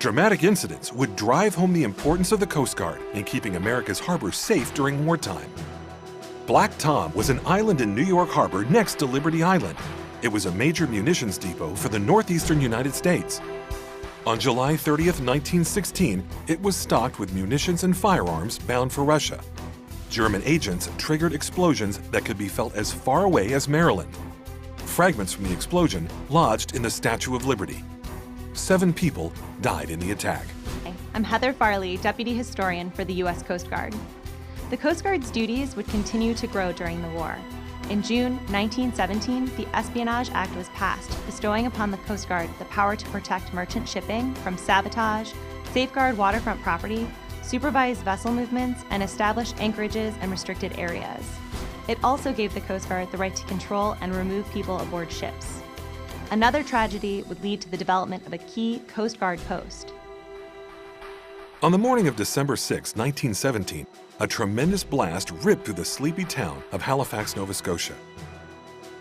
dramatic incidents would drive home the importance of the Coast Guard in keeping America's harbors safe during wartime. Black Tom was an island in New York Harbor next to Liberty Island. It was a major munitions depot for the northeastern United States. On July 30th, 1916, it was stocked with munitions and firearms bound for Russia. German agents triggered explosions that could be felt as far away as Maryland. Fragments from the explosion lodged in the Statue of Liberty. 7 people died in the attack. I'm Heather Farley, Deputy Historian for the U.S. Coast Guard. The Coast Guard's duties would continue to grow during the war. In June 1917, the Espionage Act was passed, bestowing upon the Coast Guard the power to protect merchant shipping from sabotage, safeguard waterfront property, supervise vessel movements, and establish anchorages and restricted areas. It also gave the Coast Guard the right to control and remove people aboard ships. Another tragedy would lead to the development of a key Coast Guard post. On the morning of December 6, 1917, a tremendous blast ripped through the sleepy town of Halifax, Nova Scotia.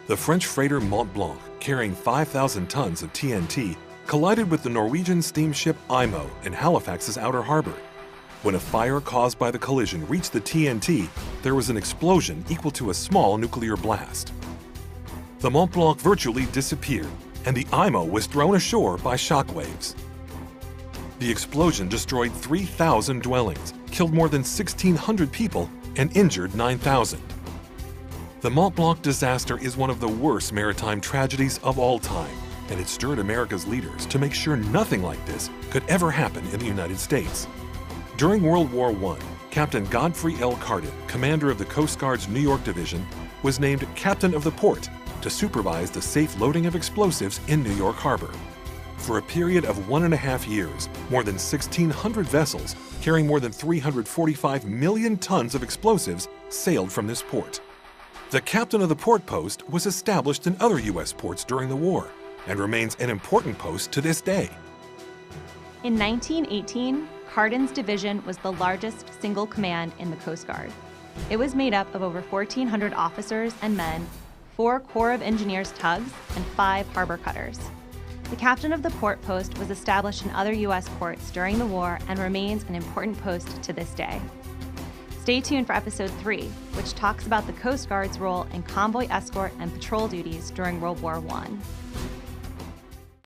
The French freighter Mont Blanc, carrying 5,000 tons of TNT, collided with the Norwegian steamship Imo in Halifax's outer harbor. When a fire caused by the collision reached the TNT, there was an explosion equal to a small nuclear blast. The Mont Blanc virtually disappeared, and the Imo was thrown ashore by shockwaves. The explosion destroyed 3,000 dwellings, killed more than 1,600 people, and injured 9,000. The Mont Blanc disaster is one of the worst maritime tragedies of all time, and it stirred America's leaders to make sure nothing like this could ever happen in the United States. During World War I, Captain Godfrey L. Carden, commander of the Coast Guard's New York Division, was named Captain of the Port to supervise the safe loading of explosives in New York Harbor. For a period of 1.5 years, more than 1,600 vessels carrying more than 345 million tons of explosives sailed from this port. The captain of the port post was established in other U.S. ports during the war and remains an important post to this day. In 1918, Carden's division was the largest single command in the Coast Guard. It was made up of over 1,400 officers and men, 4 Corps of Engineers tugs, and 5 harbor cutters. The captain of the port post was established in other U.S. ports during the war and remains an important post to this day. Stay tuned for Episode 3, which talks about the Coast Guard's role in convoy escort and patrol duties during World War I.